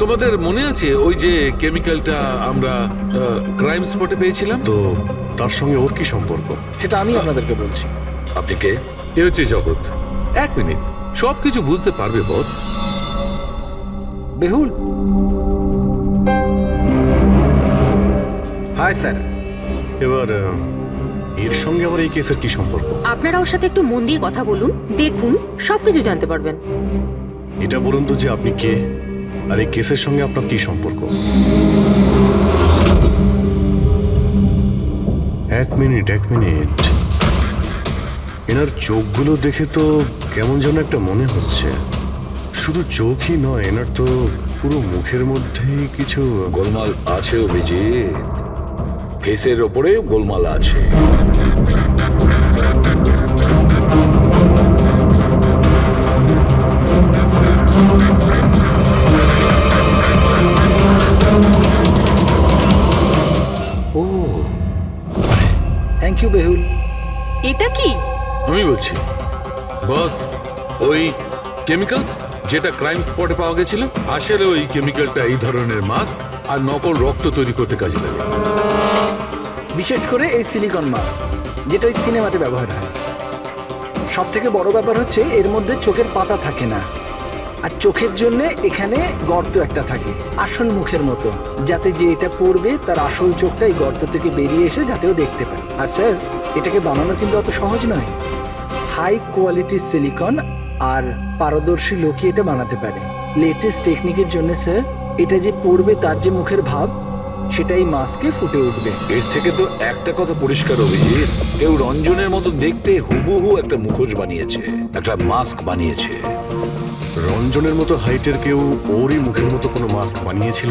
তোমাদের মনে আছে ওই যে কেমিক্যালটা আমরা ক্রাইম স্পটে পেয়েছিলাম? তো তার সঙ্গে ওর কি সম্পর্ক? সেটা আমি আপনাদেরকে বলছি। আপনি কে? এ হচ্ছে জগৎ। এক মিনিট, সবকিছু বুঝতে পারবে বস। বেহুল, হাই স্যার। এবার এর সঙ্গে আবার এই কেসের কি সম্পর্ক? আপনারা ওর সাথে একটু মন দিয়ে কথা বলুন, দেখুন সবকিছু জানতে পারবেন। এটা বলুন তো যে আপনি কে, আর এই কেসের সঙ্গে আপনার কি সম্পর্ক? এক মিনিট। এনার চোখগুলো দেখে তো কেমন যেন একটা মনে হচ্ছে। শুধু চোখই নয়, এনার তো পুরো মুখের মধ্যেই কিছু গোলমাল আছে অভিজিৎ, ফেসের ওপরে গোলমাল আছে। আমি বলছি বস, ওই কেমিক্যালস যেটা ক্রাইম স্পটে পাওয়া গেছিল, আসলে ওই কেমিক্যালটা এই ধরনের মাস্ক আর নকল রক্ত তৈরি করতে কাজে লাগে। বিশেষ করে এই সিলিকন মাস্ক, যেটা ওই সিনেমাতে ব্যবহার হয়। সব থেকে বড় ব্যাপার হচ্ছে এর মধ্যে চোখের পাতা থাকে না, আর চোখের জন্য এখানে গর্ত একটা থাকে আসল মুখের মতো, যাতে যে এটা পড়বে তার আসল চোখটা এই গর্ত থেকে বেরিয়ে এসে যাতেও দেখতে পায়। আর স্যার, এটাকে বানানো কিন্তু অত সহজ নয়। হাই কোয়ালিটির সিলিকন আর পারদর্শী লোকই এটা বানাতে পারে। লেটেস্ট টেকনিকের জন্য স্যার, এটা যে পড়বে তার যে মুখের ভাব, সেটাই মাস্কে ফুটে উঠবে। এর থেকে তো একটা কথা পরিষ্কার, অভিজিৎ, কেউ রঞ্জনের মতো দেখতে হুবহু একটা মুখোশ বানিয়েছে, একটা মাস্ক বানিয়েছে। রঞ্জনের মতো হাইটের কেউ ওরই মুখের মতো কোনো মাস্ক বানিয়েছিল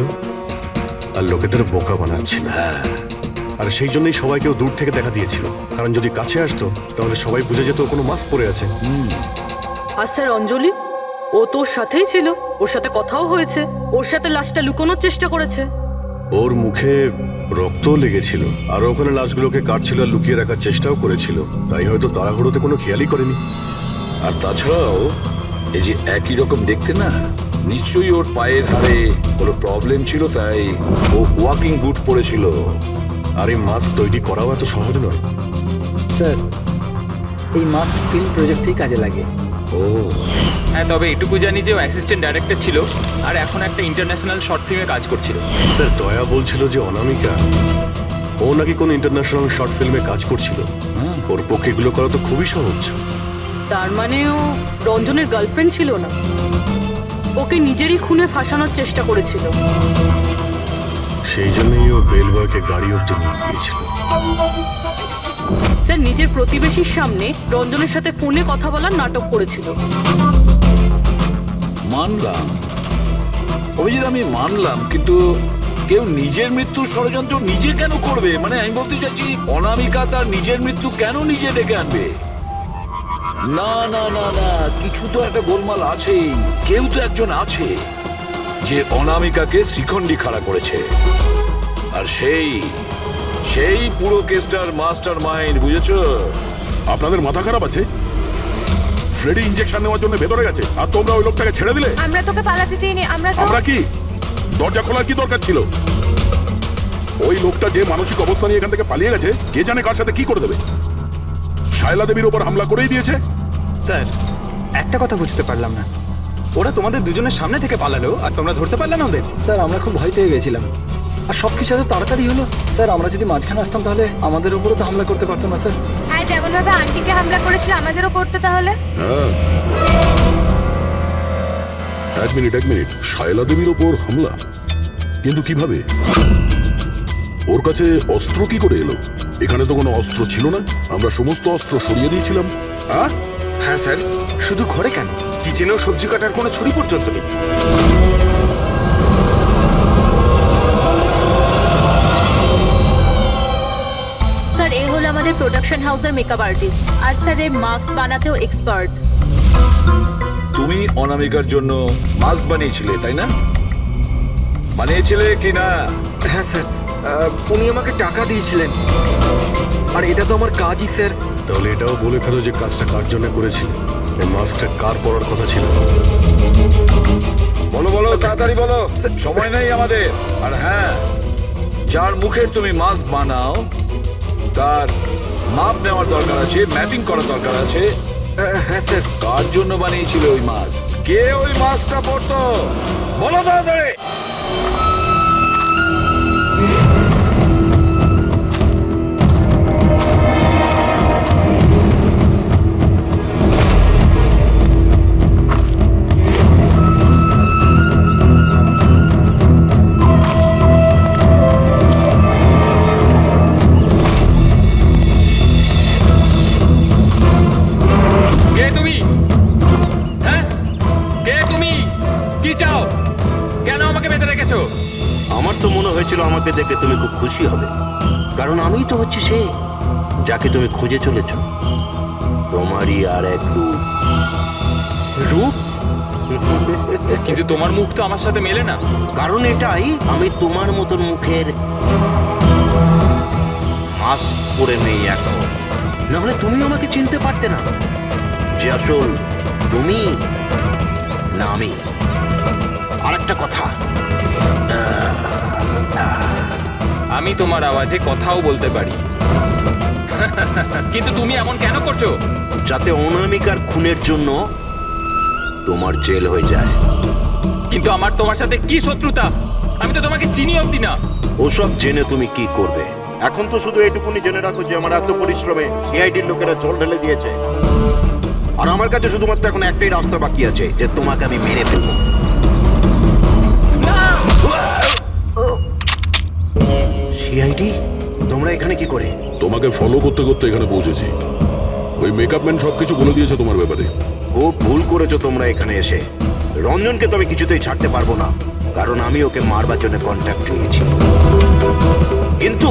আর লোকেদের বোকা বানাচ্ছিল। হ্যাঁ, আর সেই জন্যই সবাইকেও দূর থেকে দেখা দিয়েছিল, কারণ যদি কাছে আসতো তাহলে সবাই বুঝে যেত ও কোনো মাস্ক পরে আছে। আর স্যার অঞ্জলি, ও তোর সাথেই ছিল, ওর সাথে কথাও হয়েছে, ওর সাথে লাশটা লুকোনোর চেষ্টা করেছে। ওর মুখে রক্তও লেগেছিল, আর ওখানে লাশগুলোকে কাটছিল আর লুকিয়ে রাখার চেষ্টাও করেছিল, তাই হয়তো তাড়াহুড়োতে কোনো খেয়ালই করেনি। আর তাছাড়াও এই যে একই রকম দেখতে না, নিশ্চয়ই ওর পায়ের হাড়ে কোনো প্রবলেম ছিল, তাই ও ওয়াকিং বুট পরেছিল। আর এই মাস্ক তৈরি করাও এত সহজ নয়। স্যার, এই মাস্ক ফিল্ম প্রজেক্টেই কাজে লাগে। ও হ্যাঁ, তবে এটুকু জানি যে ও অ্যাসিস্ট্যান্ট ডাইরেক্টর ছিল আর এখন একটা ইন্টারন্যাশনাল শর্ট ফিল্মে কাজ করছিল। স্যার, দয়া বলছিল যে অনামিকা ও নাকি কোনো ইন্টারন্যাশনাল শর্ট ফিল্মে কাজ করছিল। ওর পক্ষে এগুলো করা তো খুবই সহজ। তার মানে ও রঞ্জনের গার্লফ্রেন্ড ছিল না, ওকে নিজেরই খুনে ফাঁসানোর চেষ্টা করেছিল। সেই জন্যই ও বেলবয়কে গাড়ি অব্দি নিয়ে গিয়েছিল। স্যার, নিজের প্রতিবেশীর সামনে রঞ্জনের সাথে ফোনে কথা বলার নাটক করেছিল। মানলাম অভিজিৎ, আমি মানলাম, কিন্তু কেউ নিজের মৃত্যুর ষড়যন্ত্র নিজে কেন করবে? মানে আমি বলতে চাচ্ছি, অনামিকা তার নিজের মৃত্যু কেন নিজে ডেকে আনবে? না না না না, কিছু তো একটা গোলমাল আছেই। কেউ তো একজন আছে যে অনামিকাকে শিখণ্ডি খাড়া করেছে, আর সেই পুরো কেসটার মাস্টার মাইন্ড, বুঝেছো? আপনাদের মাথা খারাপ আছে? ফ্রেডি ইনজেকশন নেওয়ার জন্য ভেতরে গেছে আর তোমরা ওই লোকটাকে ছেড়ে দিলে। আমরা তোকে পালাতে দিইনি, আমরা কি দরজা খোলার কি দরকার ছিল? ওই লোকটা যে মানসিক অবস্থা নিয়ে এখান থেকে পালিয়ে গেছে, কে জানে কার সাথে কি করে দেবে। শায়লা দেবীর ওপর হামলা করেই দিয়েছে। স্যার, একটা কথা বুঝতে পারলাম না, ওরা তোমাদের দুজনের সামনে থেকে পালালো আর তোমরা ধরতে পারলে না ওদের? স্যার, আমরা খুব ভয় পেয়ে গেছিলাম, আর সব কিছু এত তাড়াতাড়ি হলো। স্যার, আমরা যদি মাঝখানে আসতাম তাহলে আমাদের উপরও তো হামলা করতে পারতো না স্যার। হ্যাঁ, যেমন ভাবে আন্টিকে হামলা করেছিল আমাদেরও করতে তাহলে। হ্যাঁ, এক মিনিট, শায়লা দেবীর ওপর হামলা? কিন্তু কিভাবে? ওর কাছে অস্ত্র কি করে এলো? এখানে তো কোনো অস্ত্র ছিল না, আমরা সমস্ত অস্ত্র সরিয়ে দিয়েছিলাম। হ্যাঁ স্যার, শুধু ঘরে কেন, কিচেনেও সবজি কাটার কোনো ছুরি পর্যন্ত নেই। স্যার, এ হলো আমাদের প্রোডাকশন হাউসের মেকআপ আর্টিস্ট, আর স্যার এ মাস্ক বানাতেও এক্সপার্ট। তুমি অনামিকার জন্য মাস্ক বানিয়েছিলে, তাই না? বানিয়েছিলে কি না? হ্যাঁ স্যার, উনি আমাকে টাকা দিয়েছিলেন, আর এটা তো আমার কাজই স্যার। তাহলে এটাও বলে ফেলো যে কাজটা কার জন্য করেছিল, এই মাস্কটা কার পরার কথা ছিল। বলো তাড়াতাড়ি বলো, সময় নেই আমাদের। আর হ্যাঁ, যার মুখের তুমি মাস্ক বানাও তার মাপ নেওয়ার দরকার আছে, ম্যাপিং করার দরকার আছে। হ্যাঁ স্যার। কার জন্য বানিয়েছিল ওই মাস্ক? কে ওই মাস্কটা পরতো? বলো তাড়াতাড়ি। কে তুমি? হ্যাঁ, কে তুমি? কি চাও? কেন আমাকে বেঁধে রেখেছো? আমার তো মনে হয়েছিল আমাকে দেখে তুমি খুব খুশি হবে, কারণ আমিই তো হচ্ছি সে যাকে তুমি খুঁজে চলেছ। তোমারই আর এক রূপ। রূপ? কিন্তু তোমার মুখ তো আমার সাথে মেলে না। কারণ এটাই, আমি তোমার মতন মুখের মাস্ক পরে নেই এখন। নাহলে তুমি আমাকে চিনতে পারতে না যে আসল তুমি না আমি। আর একটা কথা, আমি তোমার আওয়াজে কথাও বলতে পারি। কিন্তু তুমি এমন কেন করছো? যাতে অনামিকার খুনের জন্য তোমার জেল হয়ে যায়। কিন্তু আমার তোমার সাথে কি শত্রুতা? আমি তো তোমাকে চিনি অব্দি না। ওসব জেনে তুমি কি করবে? এখন তো শুধু এটুকুনি জেনে রাখো যে আমার এত পরিশ্রমে সিআইডির লোকেরা জল ঢেলে দিয়েছে, আর আমার কাছে শুধুমাত্র এখন একটাই রাস্তা বাকি আছে, যে তোমাকে আমি মেরে ফেলবো। সিআইডি, তোমরা এখানে কি করে? তোমাকে ফলো করতে করতে এখানে পৌঁছেছি। ওই মেকআপ ম্যান সবকিছু বলে দিয়েছে তোমার ব্যাপারে। খুব ভুল করেছো তোমরা এখানে এসে। রঞ্জনকে তো আমি কিছুতেই ছাড়তে পারবো না, কারণ আমি ওকে মারবার জন্য কন্ট্যাক্ট নিয়েছি। কিন্তু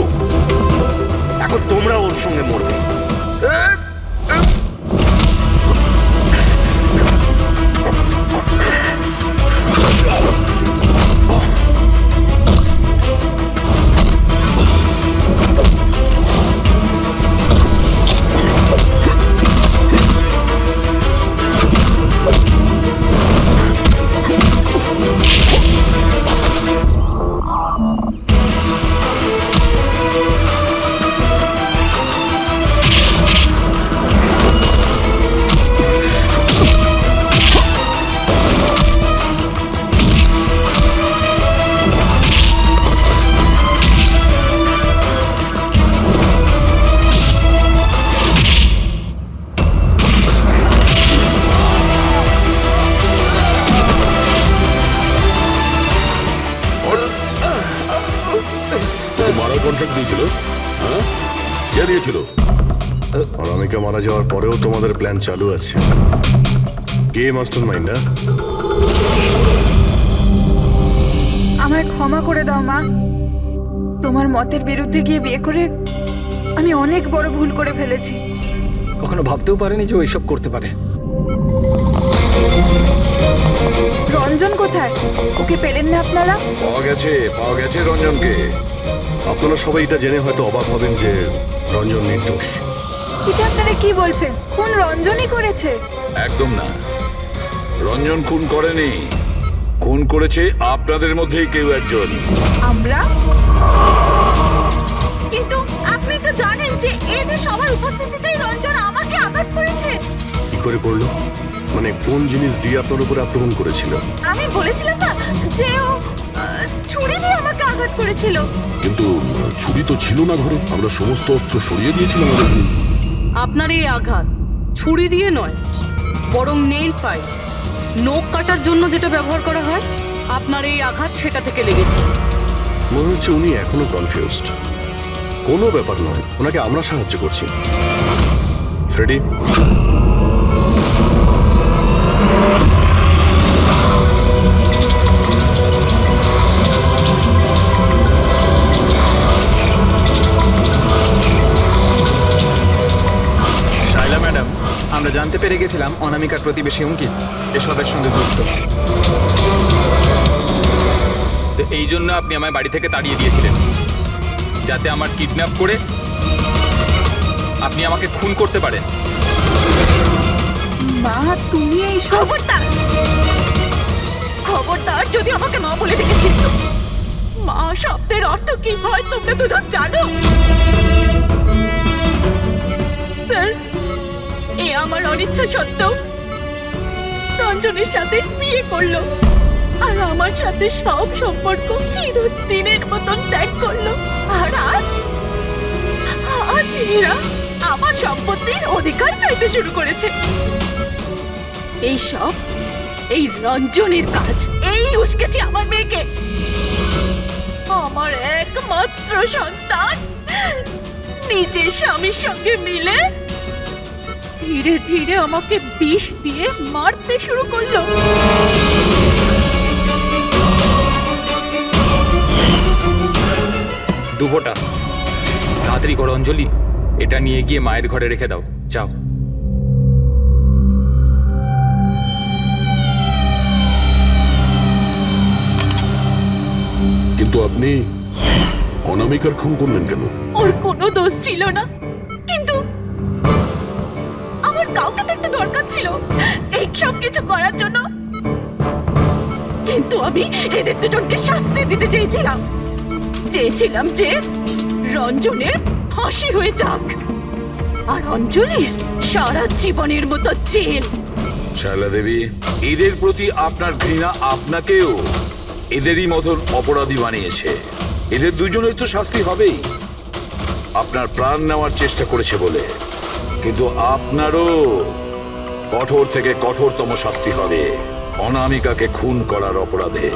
এখন তোমরা ওর সঙ্গে মরবে। কন্ট্রাক্ট দিয়েছিল? হ্যাঁ, কে দিয়েছিল? অনামিকা মারা যাওয়ার পরেও তোমাদের প্ল্যান চালু আছে। কে মাস্টার মাইন্ড? আমায় ক্ষমা করে দাও মা। তোমার মতের বিরুদ্ধে গিয়ে বিয়ে করে আমি অনেক বড় ভুল করে ফেলেছি। কখনো ভাবতেও পারেনি যে ও এসব করতে পারে। রঞ্জন কোথায়? ওকে পেলেন না আপনারা? পাওয়া গেছে রঞ্জনকে। আপনারা সবাই এটা জেনে হয়তো অবাক হবেন যে রঞ্জন নির্দোষ। এটা আপনারা কি বলছেন? খুন রঞ্জনই করেছে? একদম না, রঞ্জন খুন করেনি। খুন করেছে আপনাদের মধ্যেই কেউ একজন। আমরা? কিন্তু আপনি তো জানেন যে এদের সবার উপস্থিতিতেই রঞ্জন আমাকে আঘাত করেছে। কি করে করলো? মানে কোন জিনিস দিয়ে আপনার উপর আক্রমণ করেছিল? আমি বলেছিলাম না যে ও ছুরি দিয়ে আমাকে আঘাত করেছিল। কিন্তু ছুরি তো ছিল না ঘরে, আমরা সমস্ত অস্ত্র সরিয়ে দিয়েছিলাম। আপনার এই আঘাত ছুরি দিয়ে নয়, বরং নেইল ফাইল, নখ কাটার জন্য যেটা ব্যবহার করা হয়, আপনার এই আঘাত সেটা থেকে লেগেছে। মনে হচ্ছে উনি এখনো কনফিউজড। কোনো ব্যাপার নয়, ওনাকে আমরা সাহায্য করছি। ফ্রেডি, শাইলা ম্যাডাম, আমরা জানতে পেরে গেছিলাম অনামিকার প্রতিবেশী অঙ্কিত এসবের সঙ্গে যুক্ত। তো এই জন্য আপনি আমায় বাড়ি থেকে তাড়িয়ে দিয়েছিলেন, যাতে আমার কিডন্যাপ করে আপনি আমাকে খুন করতে পারেন। মা, তুমি এই খবরদার, খবরদার, যদি আমাকে মা বলে ডেকেছিস তো। মা শব্দের অর্থ কি হয় তোমরা দুজন জানো? স্যার, এ আমার অনিচ্ছা সত্ত্বেও রঞ্জনের সাথে বিয়ে করলো, আর আমার সাথে সব সম্পর্ক চিরদিনের মতন ত্যাগ করলো। আর আজ এরা আমার সম্পত্তির অধিকার চাইতে শুরু করেছে। এই সব এই রঞ্জনের কাজ। এই উস্কেছে আমার মেয়েকে, আমার একমাত্র সন্তান, নিজের স্বামীর সঙ্গে মিলে ধীরে ধীরে আমাকে বিষ দিয়ে মারতে শুরু করলো। দুবোটা তাড়াতাড়ি করো অঞ্জলি, এটা নিয়ে গিয়ে মায়ের ঘরে রেখে দাও, যাও। কিন্তু আপনি অনামিকার খুন করলেন কেন? ওর কোনো দোষ ছিল না, কিন্তু কাউকে তো একটা দরকার ছিল এই সব কিছু করার জন্য। কিন্তু আমি এদের দুজনকে শাস্তি দিতে চেয়েছিলাম যে রঞ্জনের ফাঁসি হয়ে যাক আর অঞ্জলির সারা জীবনের মতো জেল। শায়লা দেবী, এদের প্রতি আপনার ঘৃণা আপনাকেও এদেরই মতন অপরাধী বানিয়েছে। এদের দুজনের তো শাস্তি হবেই, আপনার প্রাণ নেওয়ার চেষ্টা করেছে বলে, কিন্তু আপনারও কঠোর থেকে কঠোরতম শাস্তি হবে অনামিকাকে খুন করার অপরাধে।